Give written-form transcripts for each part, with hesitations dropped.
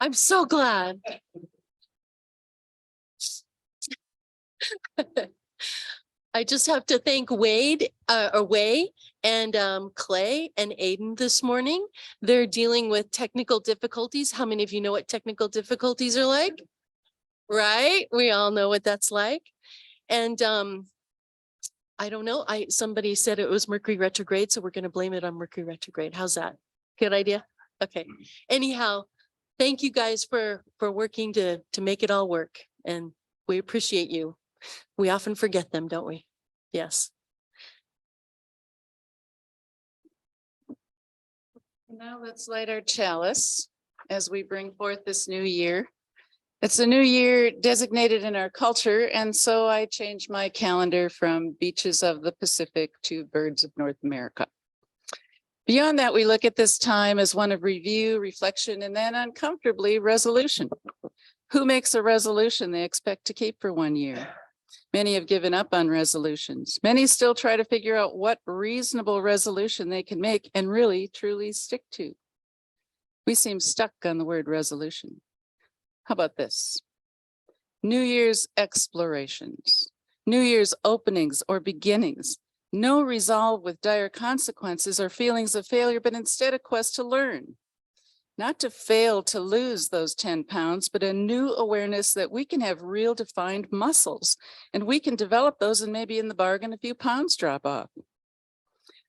I'm so glad. I just have to thank Wade and Clay and Aiden this morning. They're dealing with technical difficulties. How many of you know what technical difficulties are like? Right? We all know what that's like. And I don't know. Somebody said it was Mercury retrograde, so we're going to blame it on Mercury retrograde. How's that? Good idea? Okay. Anyhow, thank you guys for working to make it all work. And we appreciate you. We often forget them, don't we? Yes. Now let's light our chalice as we bring forth this new year. It's a new year designated in our culture, and so I changed my calendar from beaches of the Pacific to birds of North America. Beyond that, we look at this time as one of review, reflection, and then uncomfortably resolution. Who makes a resolution they expect to keep for 1 year? Many have given up on resolutions. Many still try to figure out what reasonable resolution they can make and really truly stick to. We seem stuck on the word resolution. How about this? New Year's explorations, New Year's openings or beginnings. No resolve with dire consequences or feelings of failure, but instead a quest to learn. Not to fail to lose those 10 pounds, but a new awareness that we can have real defined muscles and we can develop those and maybe in the bargain, a few pounds drop off.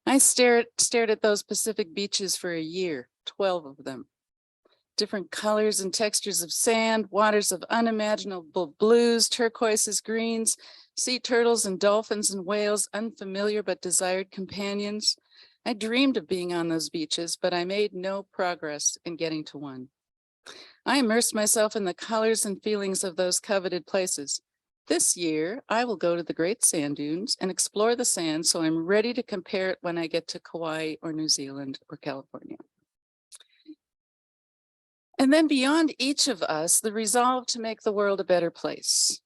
I stared at those Pacific beaches for a year, 12 of them. Different colors and textures of sand, waters of unimaginable blues, turquoises, greens, sea turtles and dolphins and whales, unfamiliar but desired companions. I dreamed of being on those beaches, but I made no progress in getting to one. I immersed myself in the colors and feelings of those coveted places. This year, I will go to the Great Sand Dunes and explore the sand so I'm ready to compare it when I get to Kauai or New Zealand or California. And then beyond each of us, the resolve to make the world a better place.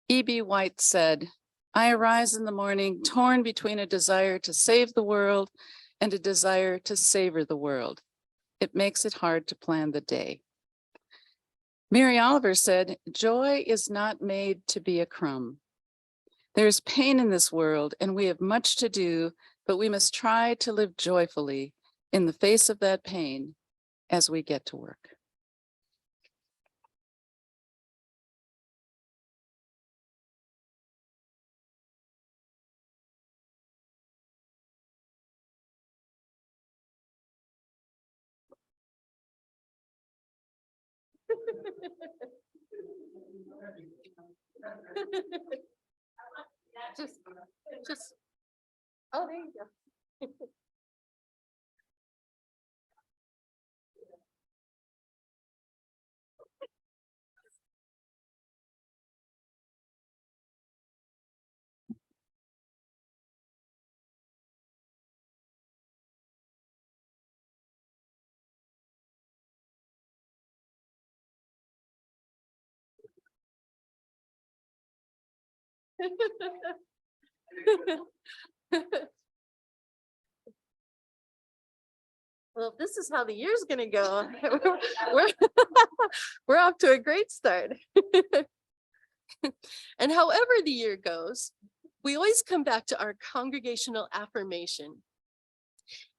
E.B. White said, I arise in the morning torn between a desire to save the world and a desire to savor the world. It makes it hard to plan the day. Mary Oliver said, joy is not made to be a crumb. There's pain in this world and we have much to do, but we must try to live joyfully in the face of that pain as we get to work. just, oh, there you go. Well, this is how the year's going to go. we're, we're off to a great start. And however the year goes, we always come back to our congregational affirmation.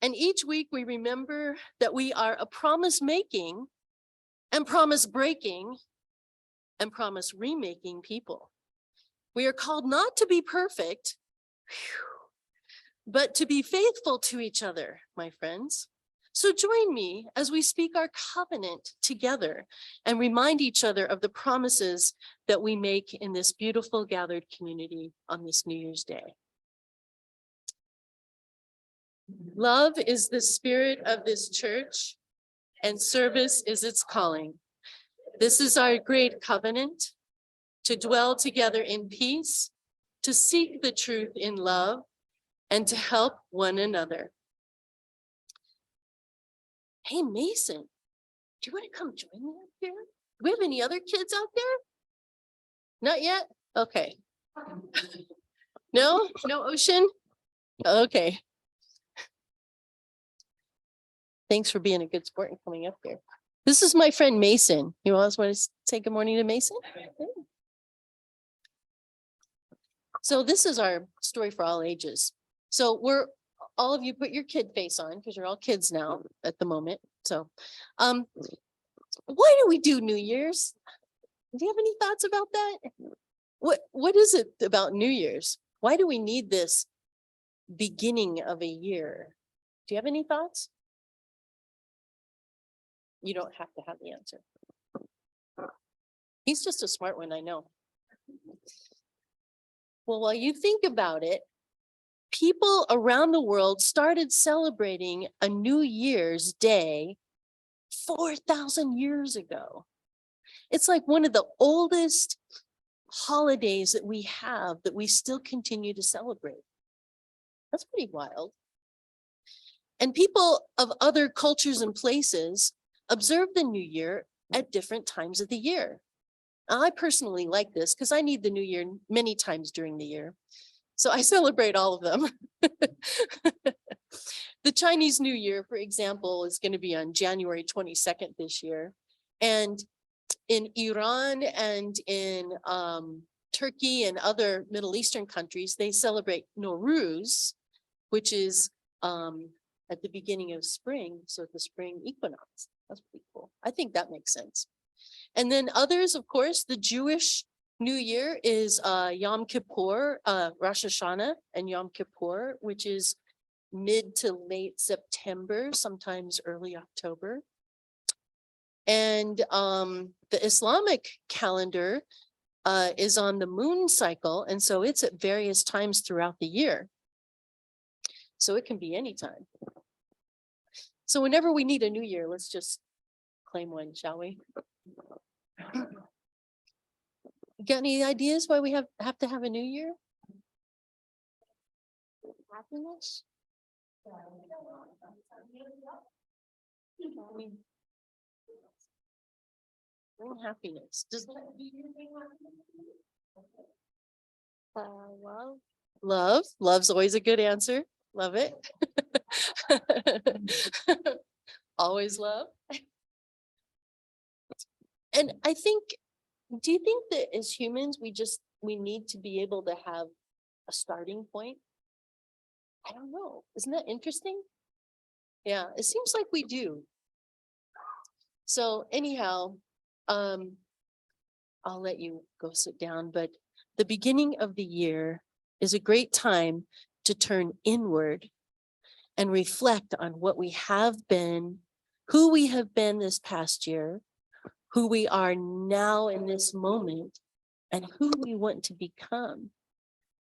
And each week we remember that we are a promise making and promise breaking and promise remaking people. We are called not to be perfect, but to be faithful to each other, my friends. So join me as we speak our covenant together and remind each other of the promises that we make in this beautiful gathered community on this New Year's Day. Love is the spirit of this church, and service is its calling. This is our great covenant, to dwell together in peace, to seek the truth in love, and to help one another. Hey, Mason, do you want to come join me up here? Do we have any other kids out there? Not yet? Okay. No? No Ocean? Okay. Thanks for being a good sport and coming up here. This is my friend Mason. You all want to say good morning to Mason? So this is our story for all ages. So all of you put your kid face on because you're all kids now at the moment. So why do we do New Year's? Do you have any thoughts about that? What is it about New Year's? Why do we need this beginning of a year? Do you have any thoughts? You don't have to have the answer. He's just a smart one, I know. Well, while you think about it, people around the world started celebrating a New Year's Day 4,000 years ago. It's like one of the oldest holidays that we have that we still continue to celebrate. That's pretty wild. And people of other cultures and places observe the new year at different times of the year. Now, I personally like this because I need the new year many times during the year. So I celebrate all of them. The Chinese New Year, for example, is going to be on January 22nd this year. And in Iran and in Turkey and other Middle Eastern countries, they celebrate Nowruz, which is at the beginning of spring, so the spring equinox. That's pretty cool. I think that makes sense. And then others, of course, the Jewish New Year is Yom Kippur, Rosh Hashanah and Yom Kippur, which is mid to late September, sometimes early October. And the Islamic calendar is on the moon cycle, and so it's at various times throughout the year. So it can be anytime. So whenever we need a new year, let's just claim one, shall we? Got any ideas why we have to have a new year? Happiness? Bring happiness. Does that love? Love. Love's always a good answer. Love it. Always love. And I think, do you think that as humans, we need to be able to have a starting point? I don't know. Isn't that interesting? Yeah, it seems like we do. So anyhow, I'll let you go sit down, but the beginning of the year is a great time to turn inward and reflect on what we have been, who we have been this past year, who we are now in this moment, and who we want to become.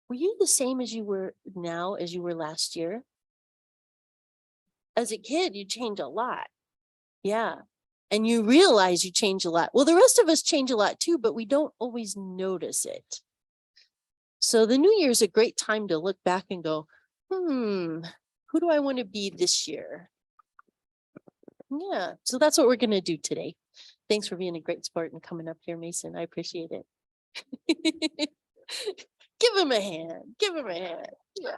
Were you the same as you were now as you were last year? As a kid, you change a lot. Yeah. And you realize you change a lot. Well, the rest of us change a lot too, but we don't always notice it. So the new year is a great time to look back and go, who do I want to be this year? Yeah, so that's what we're going to do today. Thanks for being a great sport and coming up here, Mason. I appreciate it. Give him a hand. Give him a hand. Yeah.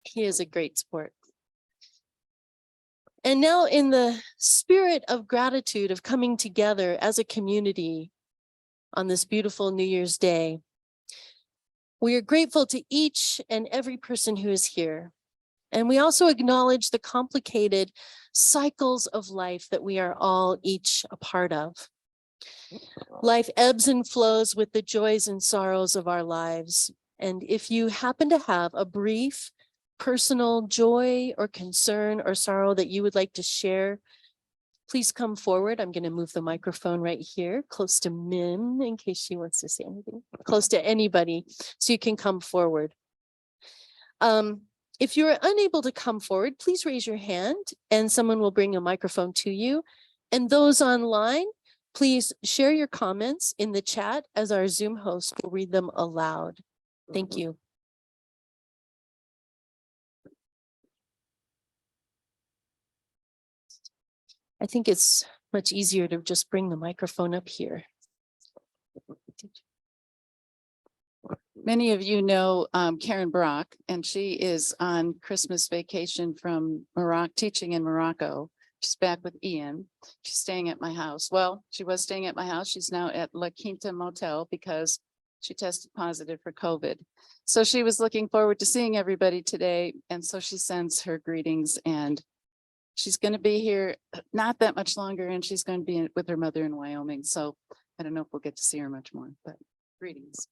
He is a great sport. And now, in the spirit of gratitude of coming together as a community on this beautiful New Year's Day, we are grateful to each and every person who is here. And we also acknowledge the complicated cycles of life that we are all each a part of. Life ebbs and flows with the joys and sorrows of our lives. And if you happen to have a brief personal joy or concern or sorrow that you would like to share, please come forward. I'm going to move the microphone right here, close to Mim, in case she wants to say anything, close to anybody, so you can come forward. If you're unable to come forward, please raise your hand and someone will bring a microphone to you. And those online, please share your comments in the chat as our Zoom host will read them aloud. Thank you. I think it's much easier to just bring the microphone up here. Many of you know Karen Brock, and she is on Christmas vacation from Morocco, teaching in Morocco. She's back with Ian. She's staying at my house. Well, she was staying at my house. She's now at La Quinta Motel because she tested positive for COVID. So she was looking forward to seeing everybody today. And so she sends her greetings, and she's going to be here not that much longer, and she's going to be with her mother in Wyoming. So I don't know if we'll get to see her much more, but greetings.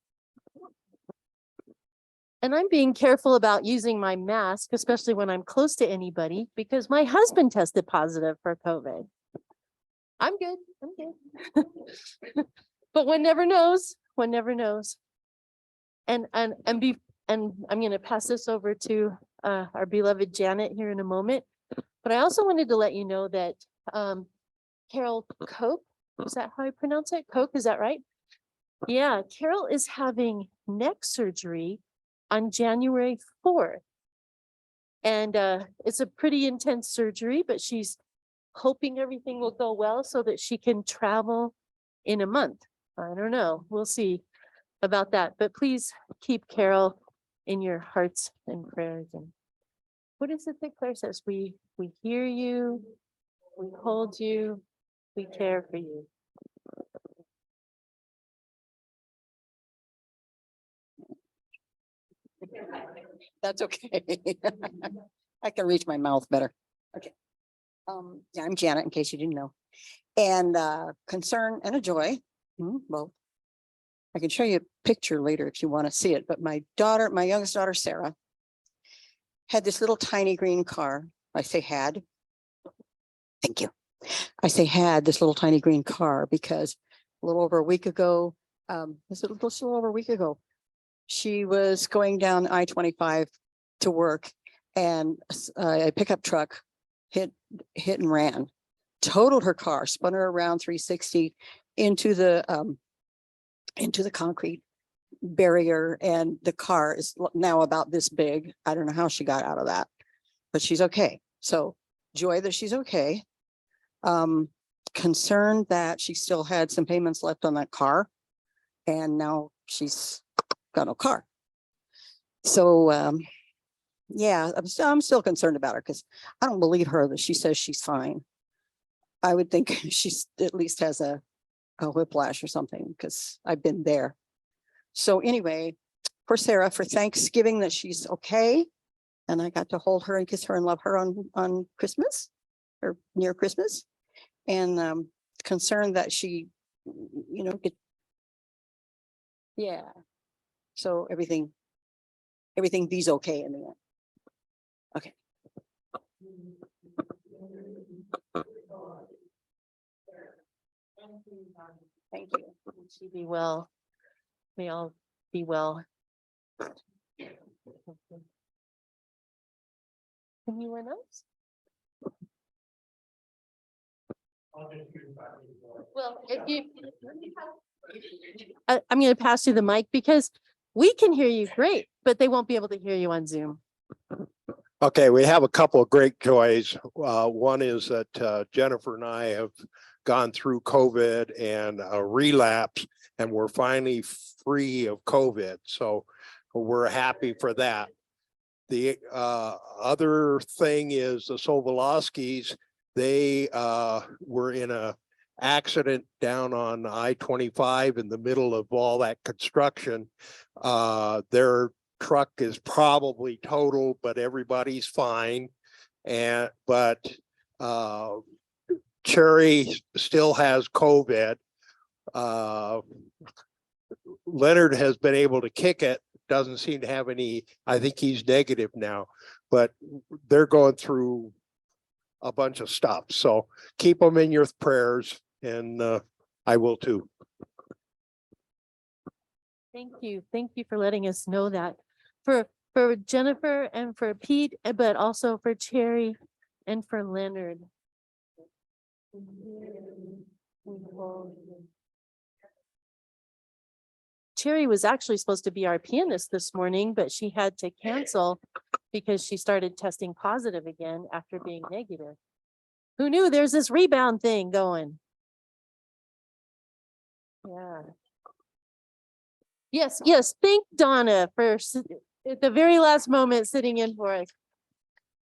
And I'm being careful about using my mask, especially when I'm close to anybody, because my husband tested positive for COVID. I'm good. I'm good. But one never knows. One never knows. And I'm going to pass this over to our beloved Janet here in a moment. But I also wanted to let you know that Carol Koch, is that how I pronounce it? Koch, is that right? Yeah, Carol is having neck surgery on January 4th. And it's a pretty intense surgery, but she's hoping everything will go well so that she can travel in a month. I don't know. We'll see about that. But please keep Carol in your hearts and prayers. And what is it that Claire says? We hear you, we hold you, we care for you. That's okay. I can reach my mouth better. Okay. Yeah, I'm Janet, in case you didn't know. And concern and a joy, both. I can show you a picture later if you want to see it, but my youngest daughter, Sarah, had this little tiny green car. I say had. Thank you. I say had this little tiny green car because a little over a week ago, she was going down I-25 to work, and a pickup truck hit and ran, totaled her car, spun her around 360 into the concrete barrier, and the car is now about this big. I don't know how she got out of that, but she's okay. So joy that she's okay. Concerned that she still had some payments left on that car, and now she's got no car. So yeah, I'm still concerned about her because I don't believe her that she says she's fine. I would think she's at least has a whiplash or something, because I've been there. So anyway, for Sarah, for Thanksgiving, that she's okay, and I got to hold her and kiss her and love her on Christmas or near Christmas, and concerned that she, yeah. So everything be's okay in the end. Okay. Thank you. May she be well. May all be well. Anyone else? Well, if you, I'm going to pass you the mic because we can hear you great, but they won't be able to hear you on Zoom. Okay, we have a couple of great joys. One is that Jennifer and I have gone through COVID and a relapse, and we're finally free of COVID. So we're happy for that. The other thing is the Sobolowskis. They were in a accident down on I-25 in the middle of all that construction. Their truck is probably total, but everybody's fine. But Cherry still has COVID. Leonard has been able to kick it, doesn't seem to have any. I think he's negative now, but they're going through a bunch of stuff. So keep them in your prayers, and I will too. Thank you. Thank you for letting us know that. For Jennifer and for Pete, but also for Cherry and for Leonard. Cherry was actually supposed to be our pianist this morning, but she had to cancel because she started testing positive again after being negative. Who knew there's this rebound thing going? Yeah. Yes, yes. Thank Donna for at the very last moment sitting in for us.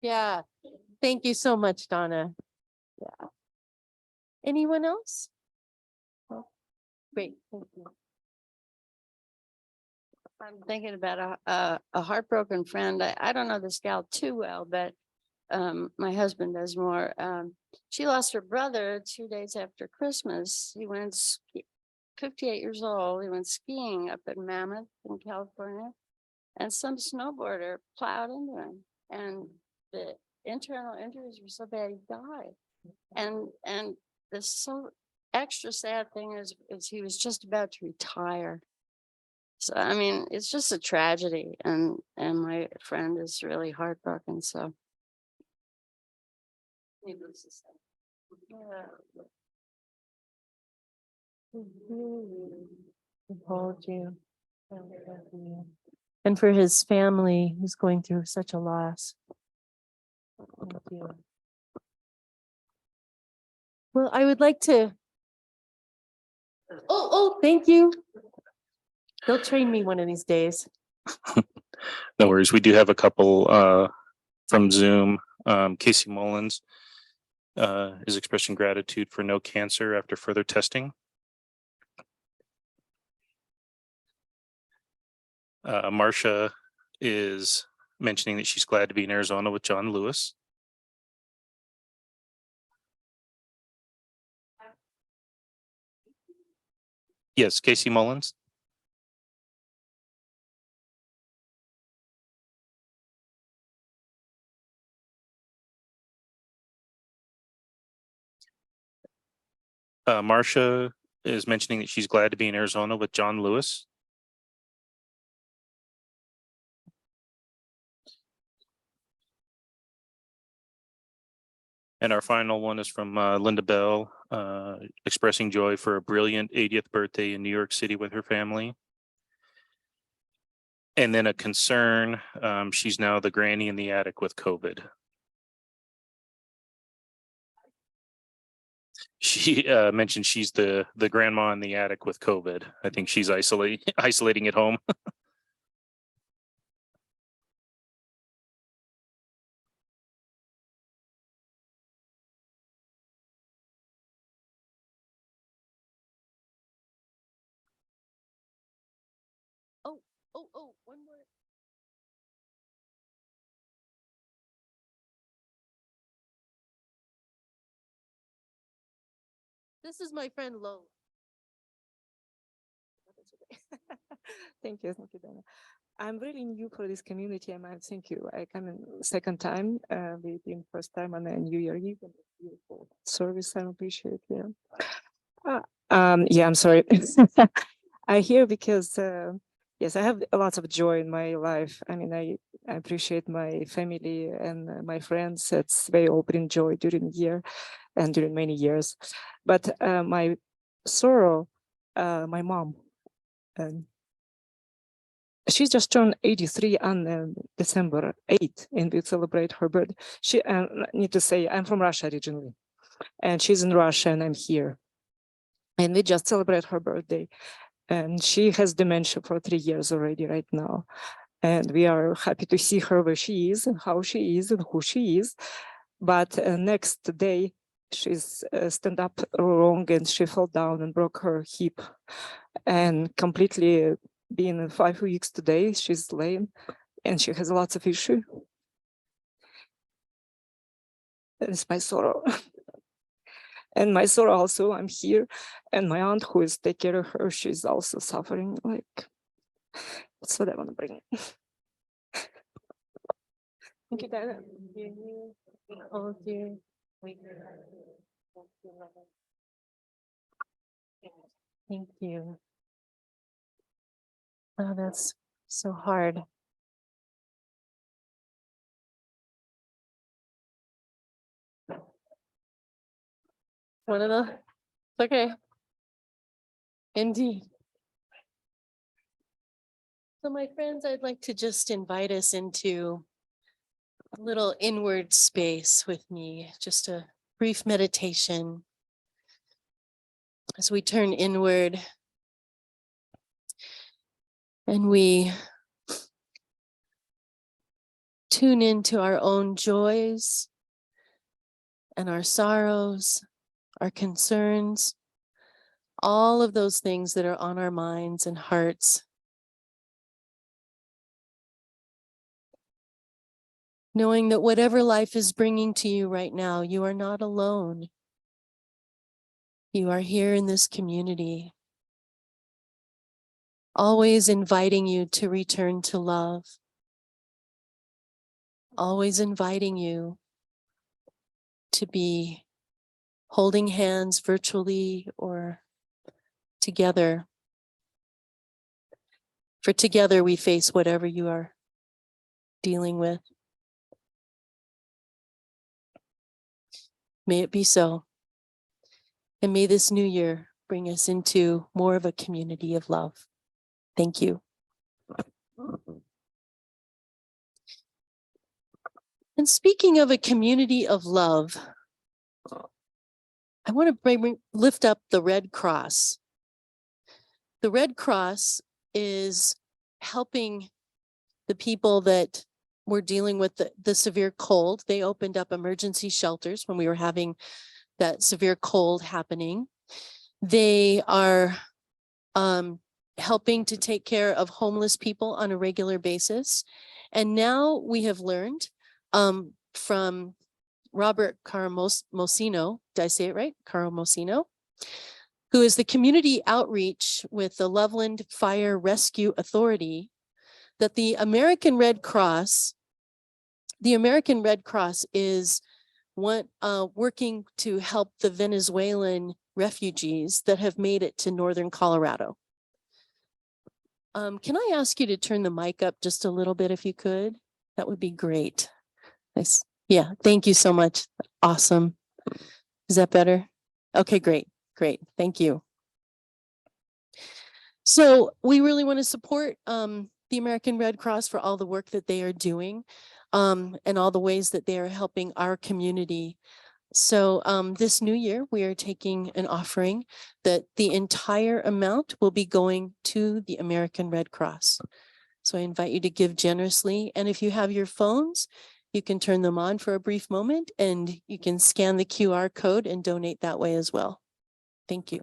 Yeah, thank you so much, Donna. Yeah. Anyone else? Oh, great, thank you. I'm thinking about a heartbroken friend. I don't know this gal too well, but my husband does more. She lost her brother 2 days after Christmas. He went 58 years old. He went skiing up at Mammoth in California, and some snowboarder plowed into him, and the internal injuries were so bad he died. And the so extra sad thing is he was just about to retire. So I mean, it's just a tragedy, and my friend is really heartbroken. So needless to say. Yeah. Hold you. And for his family, who's going through such a loss. Thank you. Well, I would like to. Oh, thank you. They'll train me one of these days. No worries. We do have a couple from Zoom. Casey Mullins is expressing gratitude for no cancer after further testing. Marcia is mentioning that she's glad to be in Arizona with John Lewis. Yes, Casey Mullins. Marcia is mentioning that she's glad to be in Arizona with John Lewis. And our final one is from Linda Bell, expressing joy for a brilliant 80th birthday in New York City with her family. And then a concern, she's now the granny in the attic with COVID. She mentioned she's the grandma in the attic with COVID. I think she's isolating at home. Oh, one more. This is my friend Lo. Thank you, Dana. I'm really new for this community, and I thank you. I come in second time, we been first time on a New Year Eve, and it's beautiful service. I appreciate. Yeah. Yeah. I'm sorry. I hear because yes, I have lots of joy in my life. I mean, I appreciate my family and my friends. It's very opening joy during the year and during many years. But my sorrow, my mom. She just turned 83 on December 8th, and we celebrate her birthday. She, I need to say, I'm from Russia originally, and she's in Russia, and I'm here. And we just celebrate her birthday. And she has dementia for 3 years already right now. And we are happy to see her where she is and how she is and who she is. But next day, she's stand up wrong, and she fell down and broke her hip and completely been 5 weeks today. She's lame and she has lots of issue. It's my sorrow. And my sorrow also, I'm here, and my aunt who is take care of her, she's also suffering. Like, that's what I want to bring. Thank you, Dana. Oh, dear. Thank you. Oh, that's so hard. One of the, okay. Indeed. So my friends, I'd like to just invite us into a little inward space with me, just a brief meditation. As we turn inward, And we tune into our own joys and our sorrows, our concerns, all of those things that are on our minds and hearts. Knowing that whatever life is bringing to you right now, you are not alone. You are here in this community, always inviting you to return to love, always inviting you to be holding hands virtually or together. For together we face whatever you are dealing with. May it be so. And may this new year bring us into more of a community of love. Thank you. And speaking of a community of love, I want to lift up the Red Cross. The Red Cross is helping the people that were dealing with the severe cold. They opened up emergency shelters when we were having that severe cold happening. They are helping to take care of homeless people on a regular basis. And now we have learned from Robert Caramosino, did I say it right? Caramosino, who is the community outreach with the Loveland Fire Rescue Authority, that the American Red Cross is working to help the Venezuelan refugees that have made it to northern Colorado. Can I ask you to turn the mic up just a little bit if you could? That would be great. Nice. Yeah, thank you so much. Awesome. Is that better? Okay, great. Great. Thank you. So we really want to support the American Red Cross for all the work that they are doing and all the ways that they are helping our community. So this new year, we are taking an offering that the entire amount will be going to the American Red Cross. So I invite you to give generously. And if you have your phones, you can turn them on for a brief moment and you can scan the QR code and donate that way as well. Thank you.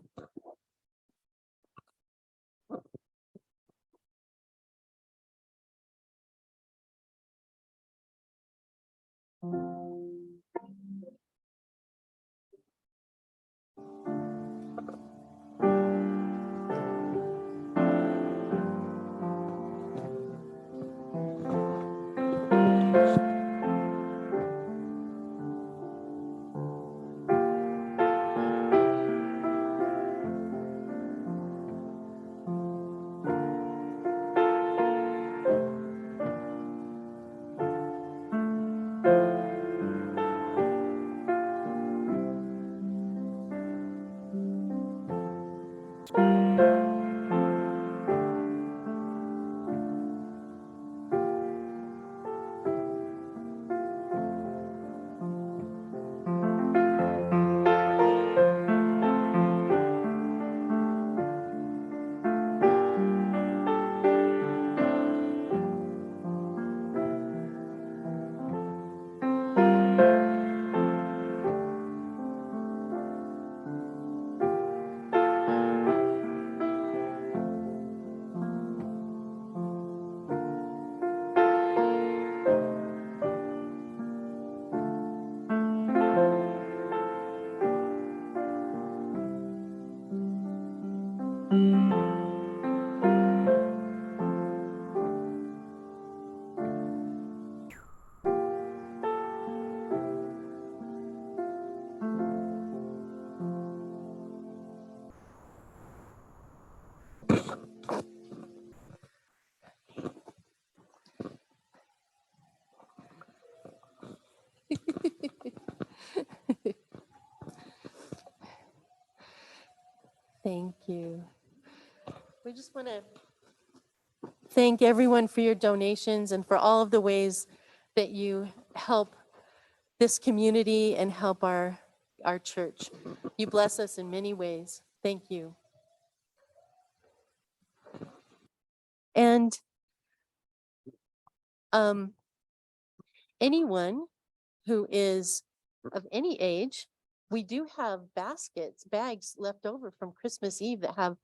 Thank you. We just want to thank everyone for your donations and for all of the ways that you help this community and help our church. You bless us in many ways. Thank you. And anyone who is of any age, we do have bags left over from Christmas Eve that have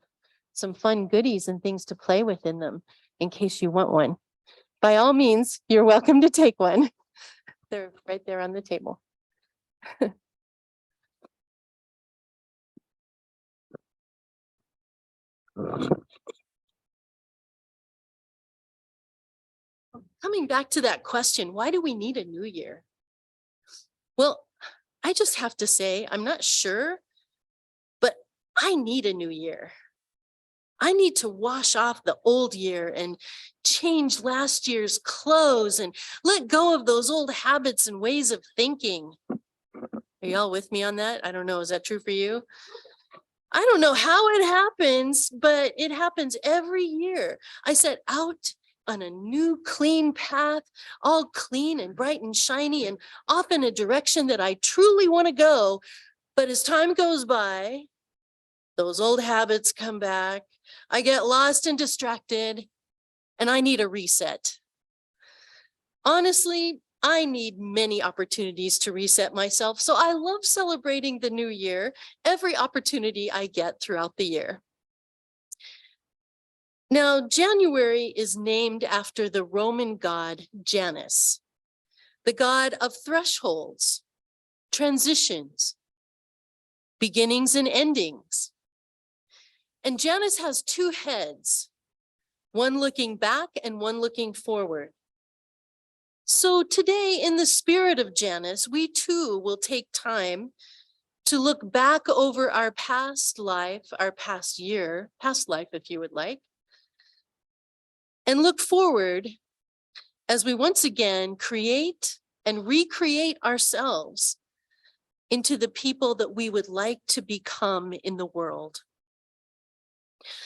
some fun goodies and things to play with in them in case you want one. By all means, you're welcome to take one. They're right there on the table. Coming back to that question, why do we need a new year? Well, I just have to say, I'm not sure, but I need a new year. I need to wash off the old year and change last year's clothes and let go of those old habits and ways of thinking. Are y'all with me on that? I don't know. Is that true for you? I don't know how it happens, but it happens every year. I set out on a new clean path, all clean and bright and shiny and off in a direction that I truly want to go. But as time goes by, those old habits come back. I get lost and distracted, and I need a reset. Honestly, I need many opportunities to reset myself, so I love celebrating the new year every opportunity I get throughout the year. Now, January is named after the Roman god Janus, the god of thresholds, transitions, beginnings and endings. And Janus has two heads, one looking back and one looking forward. So today, in the spirit of Janus, we too will take time to look back over our past life, our past year, past life, if you would like, and look forward as we once again create and recreate ourselves into the people that we would like to become in the world.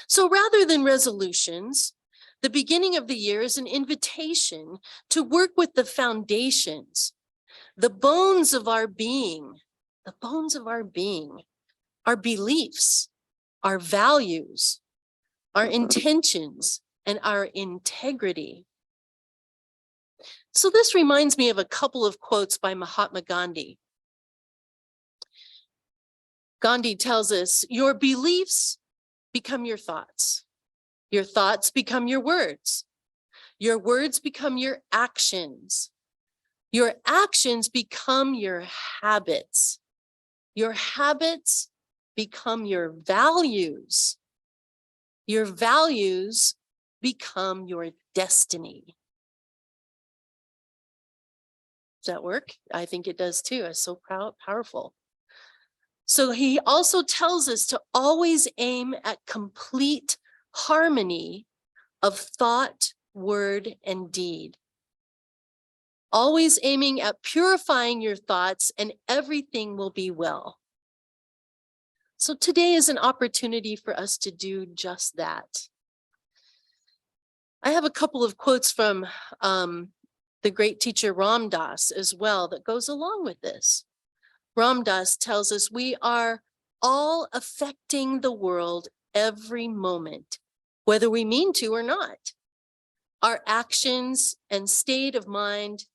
So rather than resolutions, the beginning of the year is an invitation to work with the foundations, the bones of our being, our beliefs, our values, our intentions, and our integrity. So this reminds me of a couple of quotes by Mahatma Gandhi. Gandhi tells us, your beliefs become your thoughts become your words become your actions become your habits become your values become your destiny. Does that work? I think it does too. It's so powerful. So he also tells us to always aim at complete harmony of thought, word, and deed. Always aiming at purifying your thoughts and everything will be well. So today is an opportunity for us to do just that. I have a couple of quotes from the great teacher Ram Dass as well that goes along with this. Ram Dass tells us we are all affecting the world every moment, whether we mean to or not. Our actions and state of mind,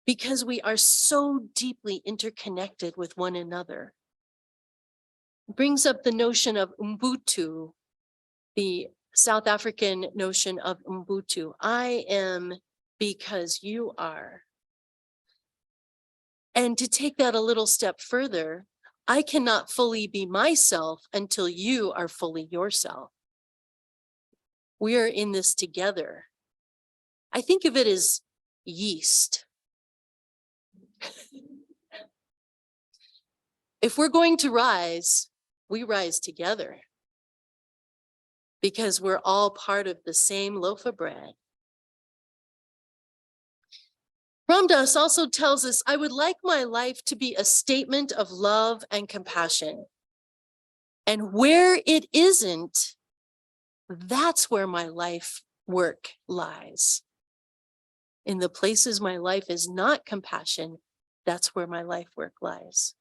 because we are so deeply interconnected with one another. It brings up the notion of Ubuntu, the South African notion of Ubuntu. I am because you are. And to take that a little step further, I cannot fully be myself until you are fully yourself. We are in this together. I think of it as yeast. If we're going to rise, we rise together because we're all part of the same loaf of bread. Ram Dass also tells us, I would like my life to be a statement of love and compassion. And where it isn't, that's where my life work lies. In the places my life is not compassion, that's where my life work lies.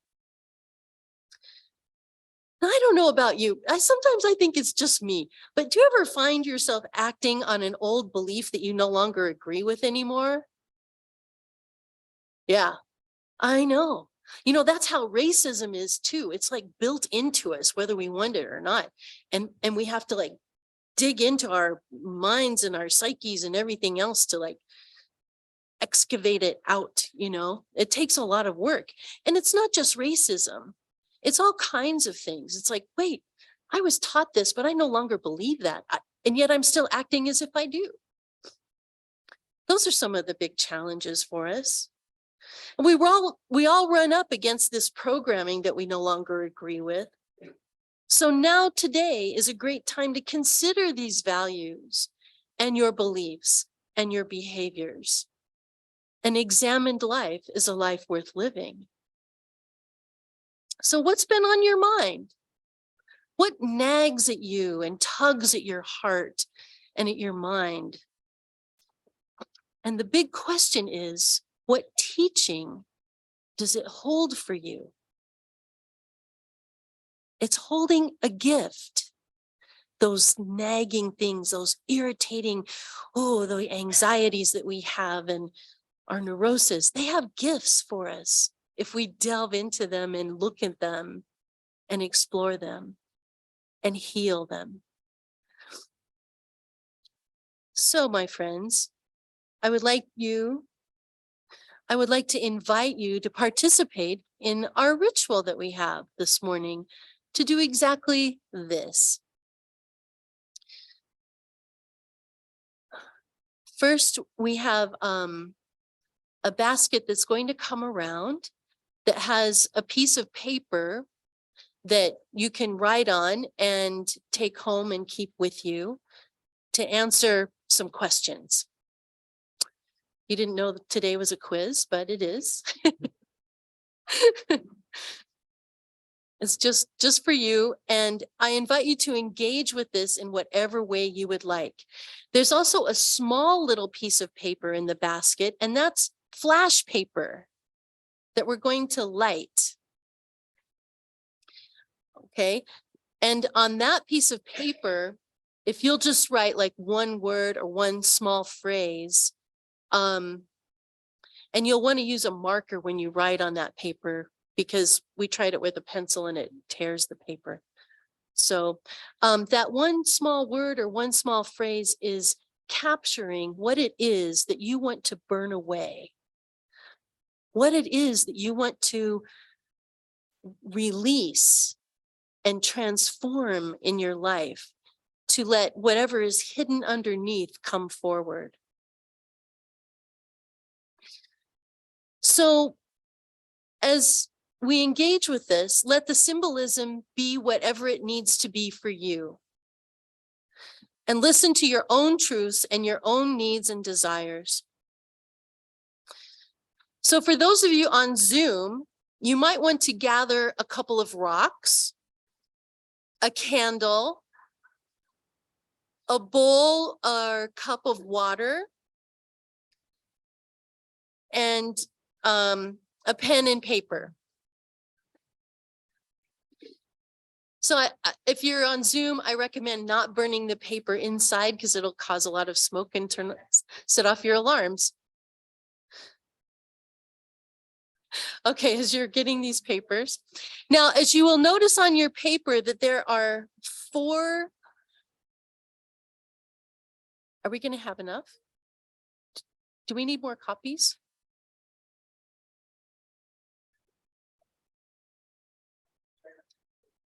I don't know about you. Sometimes I think it's just me, but do you ever find yourself acting on an old belief that you no longer agree with anymore? Yeah, I know. You know, that's how racism is too. It's like built into us, whether we want it or not. And we have to like dig into our minds and our psyches and everything else to like excavate it out, you know. It takes a lot of work. And it's not just racism. It's all kinds of things. It's like, wait, I was taught this, but I no longer believe that. And yet I'm still acting as if I do. Those are some of the big challenges for us. And we all run up against this programming that we no longer agree with. So now today is a great time to consider these values and your beliefs and your behaviors. An examined life is a life worth living. So what's been on your mind? What nags at you and tugs at your heart and at your mind? And the big question is, what teaching does it hold for you? It's holding a gift. Those nagging things, those irritating, the anxieties that we have and our neurosis, they have gifts for us if we delve into them and look at them and explore them and heal them. So, my friends, I would like to invite you to participate in our ritual that we have this morning to do exactly this. First, we have a basket that's going to come around that has a piece of paper that you can write on and take home and keep with you to answer some questions. You didn't know that today was a quiz, but it is. It's just for you. And I invite you to engage with this in whatever way you would like. There's also a small little piece of paper in the basket, and that's flash paper that we're going to light. Okay. And on that piece of paper, if you'll just write like one word or one small phrase, and you'll want to use a marker when you write on that paper, because we tried it with a pencil and it tears the paper. So that one small word or one small phrase is capturing what it is that you want to burn away, what it is that you want to release and transform in your life, to let whatever is hidden underneath come forward. So as we engage with this, let the symbolism be whatever it needs to be for you. And listen to your own truths and your own needs and desires. So for those of you on Zoom, you might want to gather a couple of rocks, a candle, a bowl or cup of water, and a pen and paper. So if you're on Zoom, I recommend not burning the paper inside because it'll cause a lot of smoke and set off your alarms. Okay, as you're getting these papers. Now, as you will notice on your paper that there are 4. Are we going to have enough? Do we need more copies?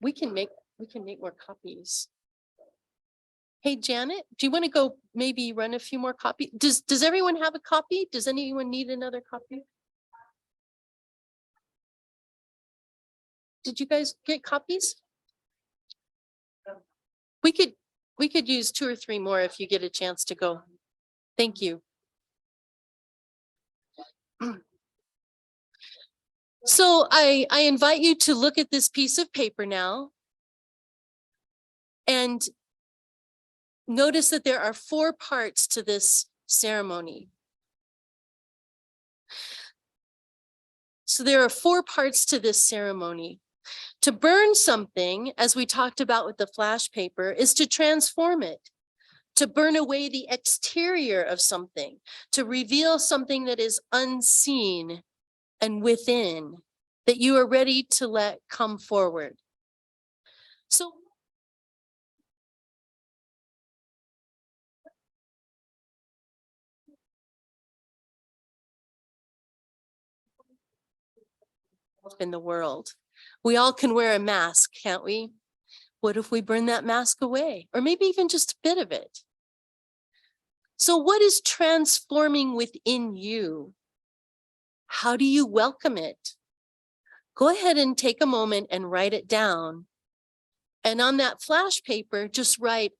We can make more copies. Hey, Janet, do you want to go maybe run a few more copies? Does everyone have a copy? Does anyone need another copy? Did you guys get copies? We could use 2 or 3 more if you get a chance to go. Thank you. So I invite you to look at this piece of paper now and notice that there are 4 parts to this ceremony. So there are 4 parts to this ceremony. To burn something, as we talked about with the flash paper, is to transform it, to burn away the exterior of something, to reveal something that is unseen and within, that you are ready to let come forward. So in the world, we all can wear a mask, can't we? What if we burn that mask away? Or maybe even just a bit of it. So what is transforming within you? How do you welcome it? Go ahead and take a moment and write it down. And on that flash paper, just write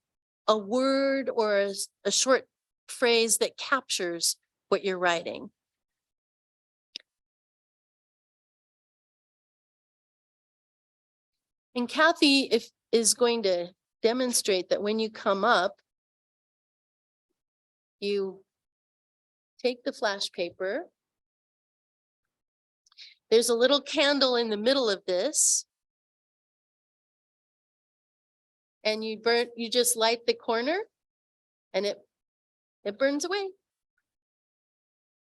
a word or a short phrase that captures what you're writing. And Kathy is going to demonstrate that when you come up, you take the flash paper. There's a little candle in the middle of this. And you just light the corner and it burns away.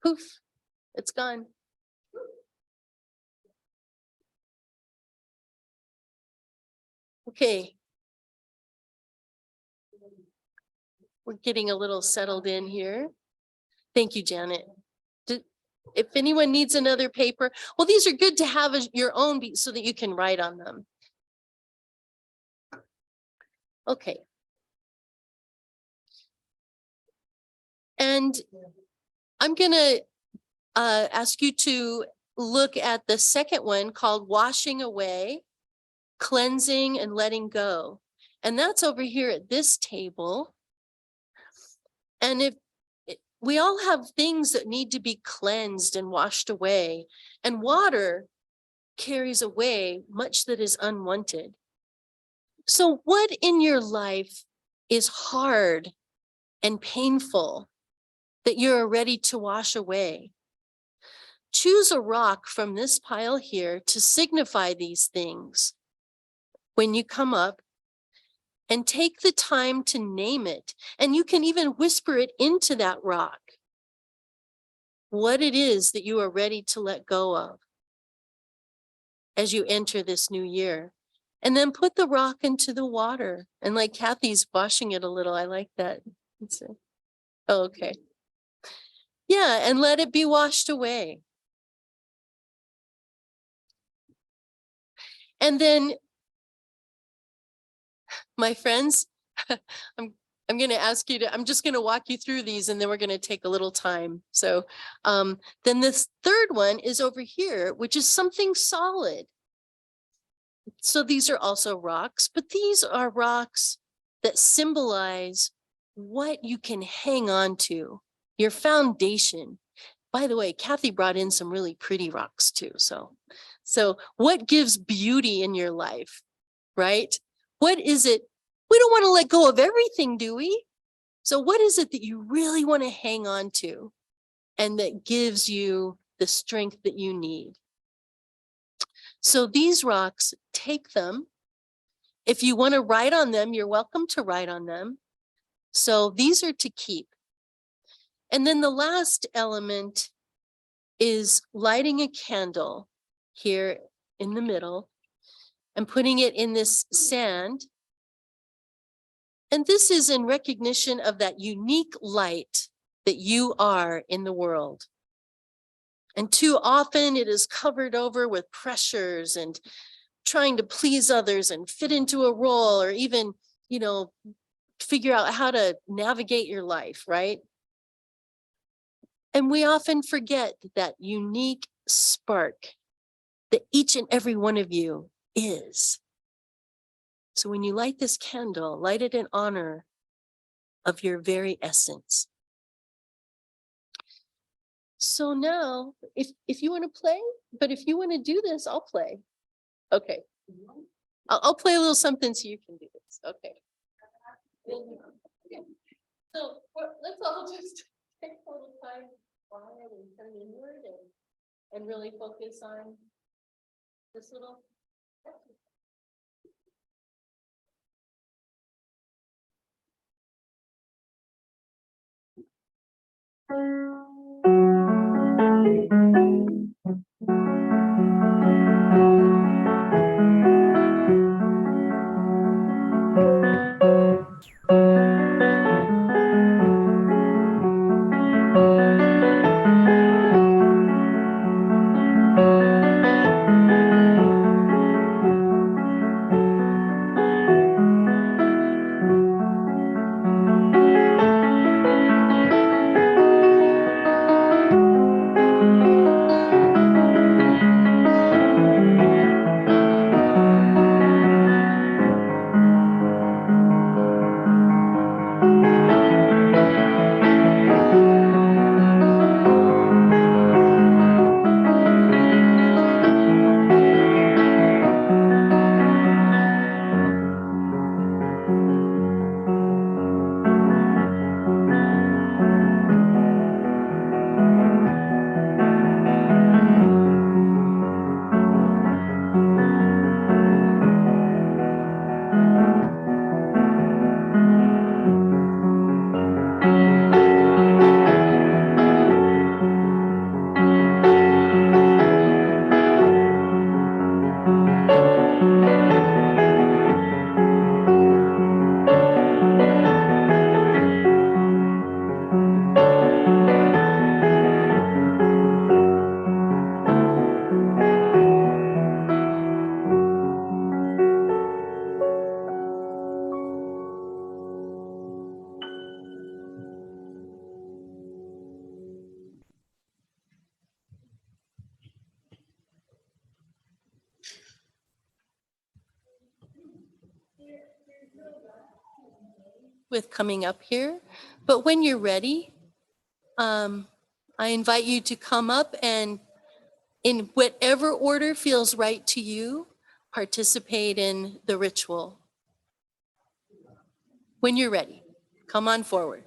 Poof, it's gone. Okay. We're getting a little settled in here. Thank you, Janet. If anyone needs another paper, well, these are good to have as your own so that you can write on them. Okay. And I'm gonna ask you to look at the second one called washing away, cleansing and letting go. And that's over here at this table. And we all have things that need to be cleansed and washed away, and water carries away much that is unwanted. So what in your life is hard and painful that you're ready to wash away? Choose a rock from this pile here to signify these things. When you come up, and take the time to name it, and you can even whisper it into that rock, what it is that you are ready to let go of as you enter this new year. And then put the rock into the water. And like Kathy's washing it a little, I like that. Oh, okay. Yeah, and let it be washed away. And then, my friends, I'm going to ask you to, I'm just going to walk you through these and then we're going to take a little time. So then this third one is over here, which is something solid. So these are also rocks, but these are rocks that symbolize what you can hang on to, your foundation. By the way, Kathy brought in some really pretty rocks too. So what gives beauty in your life, right? What is it? We don't want to let go of everything, do we? So what is it that you really want to hang on to and that gives you the strength that you need? So these rocks, take them. If you want to write on them, you're welcome to write on them. So these are to keep. And then the last element is lighting a candle here in the middle and putting it in this sand. And this is in recognition of that unique light that you are in the world. And too often it is covered over with pressures and trying to please others and fit into a role, or even, figure out how to navigate your life, right? And we often forget that unique spark that each and every one of you is. So when you light this candle, light it in honor of your very essence. So now, if you want to play, but if you want to do this, I'll play. Okay. I'll play a little something so you can do this. Okay. So let's all just take a little time, quiet and turn inward and really focus on this little With coming up here, but when you're ready, I invite you to come up and in whatever order feels right to you, participate in the ritual. When you're ready, come on forward.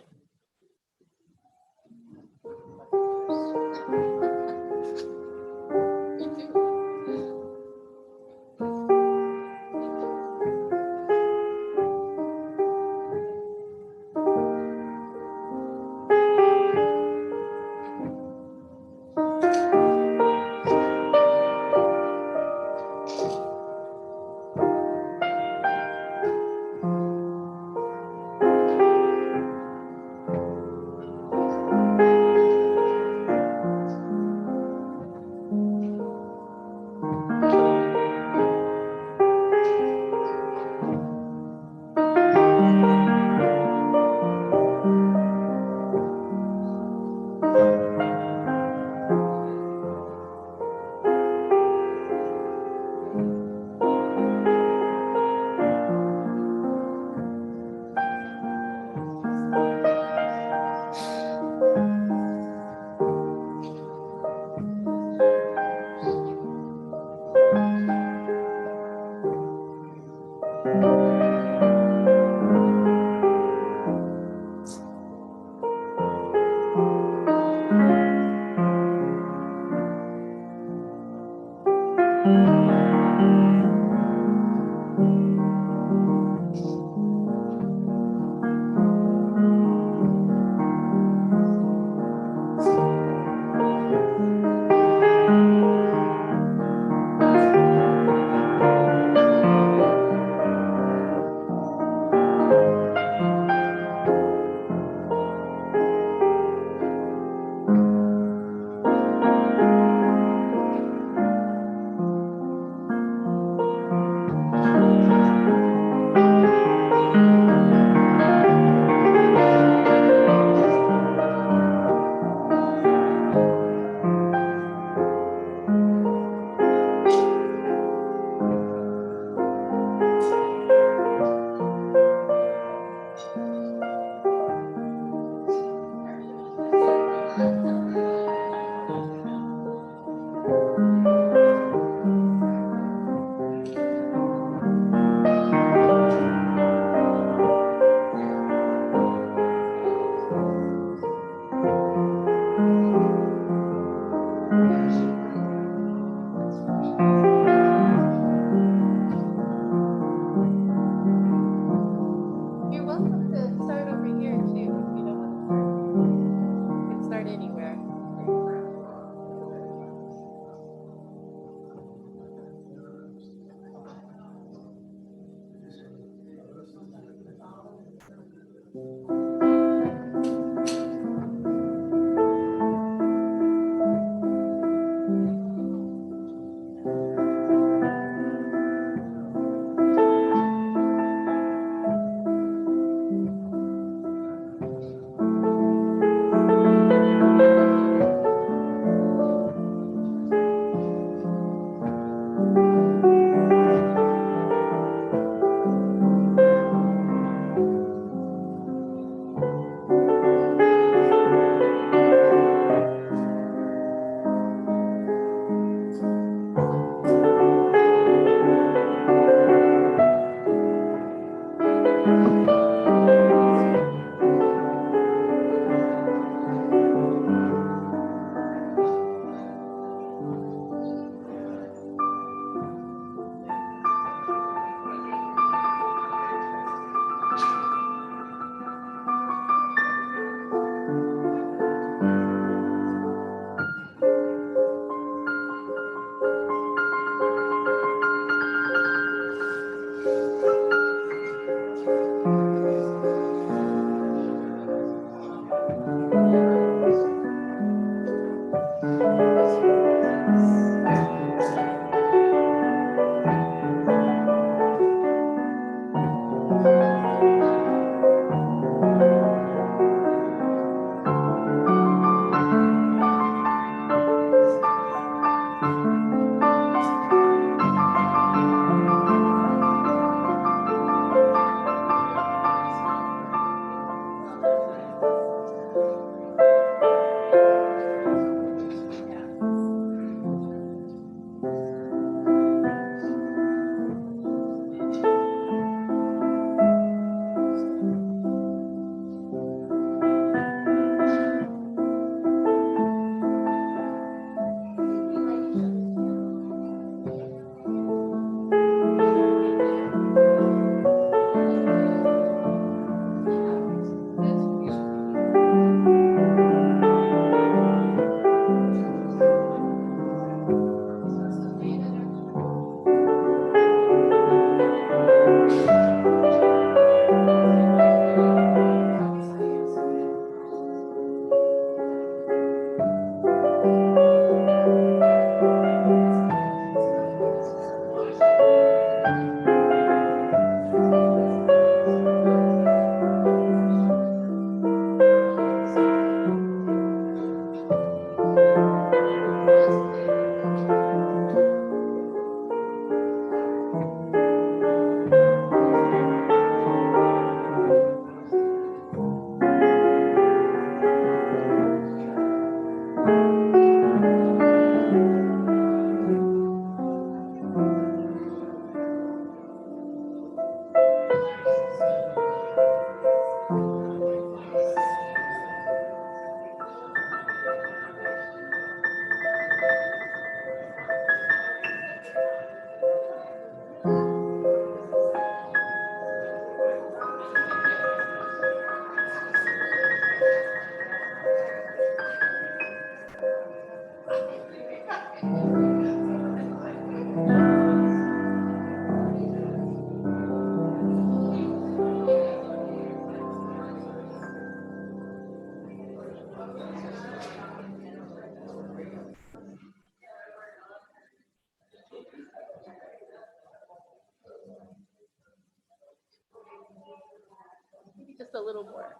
Just a little more.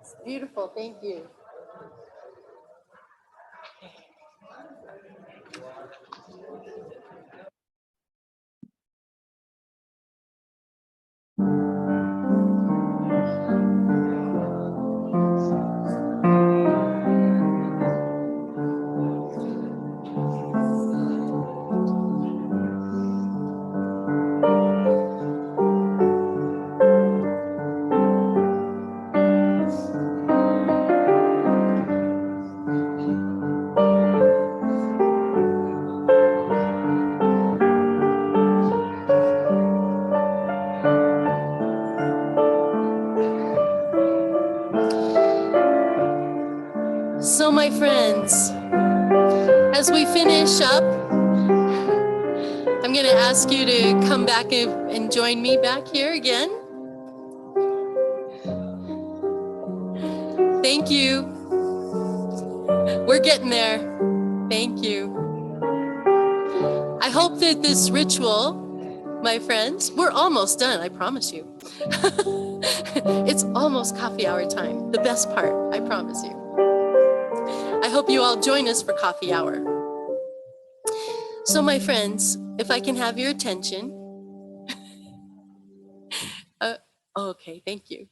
It's beautiful. Thank you. So my friends, as we finish up, I'm going to ask you to come back and join me back here again. Thank you. We're getting there. Thank you. I hope that this ritual, my friends, we're almost done, I promise you. It's almost coffee hour time, the best part, I promise you. I hope you all join us for coffee hour. So my friends, if I can have your attention. Okay, thank you.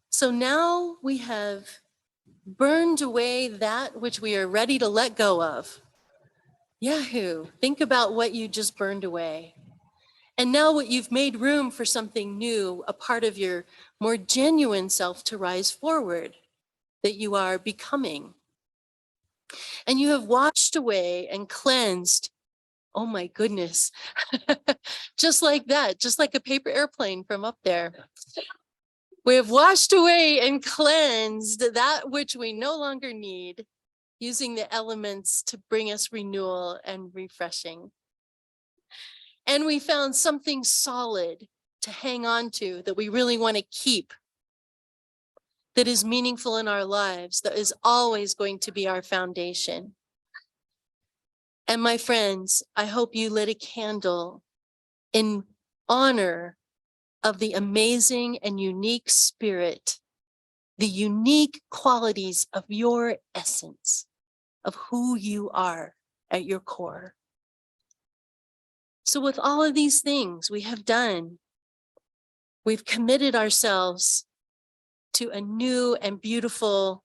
So now we have burned away that which we are ready to let go of. Yahoo! Think about what you just burned away. And now what you've made room for something new, a part of your more genuine self to rise forward, that you are becoming. And you have washed away and cleansed. Oh my goodness. Just like that, just like a paper airplane from up there. We have washed away and cleansed that which we no longer need, using the elements to bring us renewal and refreshing. And we found something solid to hang on to that we really want to keep. that is meaningful in our lives, that is always going to be our foundation. And my friends, I hope you lit a candle in honor of the amazing and unique spirit, the unique qualities of your essence, of who you are at your core. So with all of these things we have done, we've committed ourselves to a new and beautiful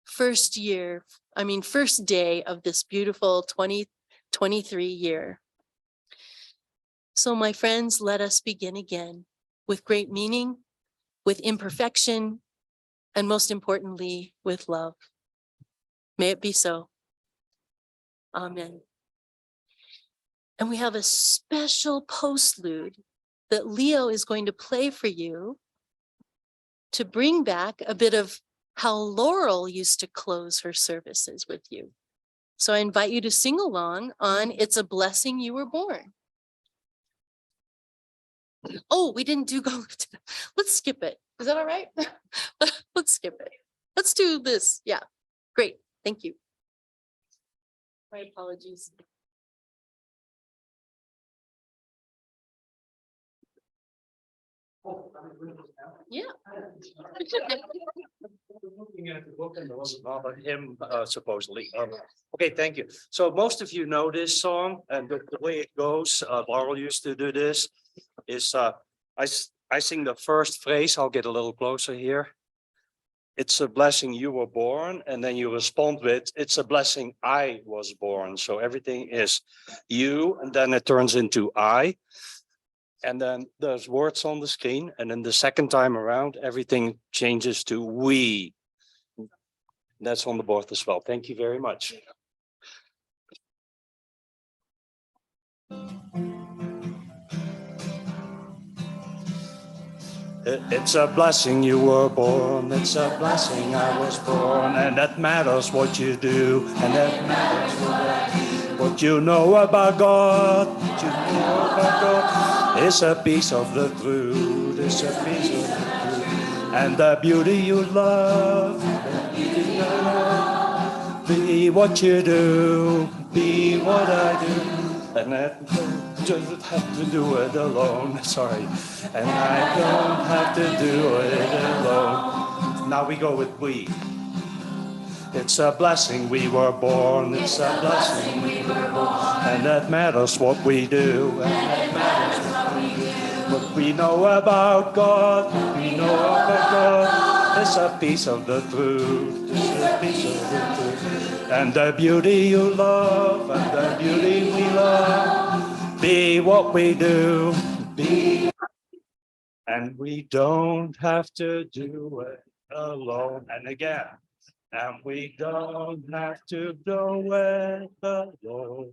first day of this beautiful 2023 year. So my friends, let us begin again with great meaning, with imperfection, and most importantly, with love. May it be so. Amen. And we have a special postlude that Leo is going to play for you to bring back a bit of how Laurel used to close her services with you. So I invite you to sing along on It's a Blessing You Were Born. Oh, we didn't do go. Let's skip it. Is that all right? Let's skip it. Let's do this. Yeah, great. Thank you. My apologies. Yeah. Looking at the book and there was another hymn supposedly. Okay, thank you. So most of you know this song and the way it goes, Laurel used to do this, is I sing the first phrase, I'll get a little closer here. It's a blessing you were born, and then you respond with, it's a blessing I was born. So everything is you, and then it turns into I. And then there's words on the screen. And then the second time around, everything changes to we. That's on the board as well. Thank you very much. It's a blessing you were born. It's a blessing I was born. And that matters what you do. And that matters what you know about God. What you know about God. It's a piece of the truth. It's a piece of the truth. And the beauty you love. The beauty you love. Be what you do. Be what I do. And that just have to do it alone. Sorry. And I don't have to do it alone. Now we go with we. It's a blessing we were born. It's a blessing we were born. And that matters what we do. And that matters what we do. What we know about God. What we know about God. It's a piece of the truth. It's a piece of the truth. And the beauty you love. And the beauty we love. Be what we do. Be. And we don't have to do it alone. And again. And we don't have to do it alone.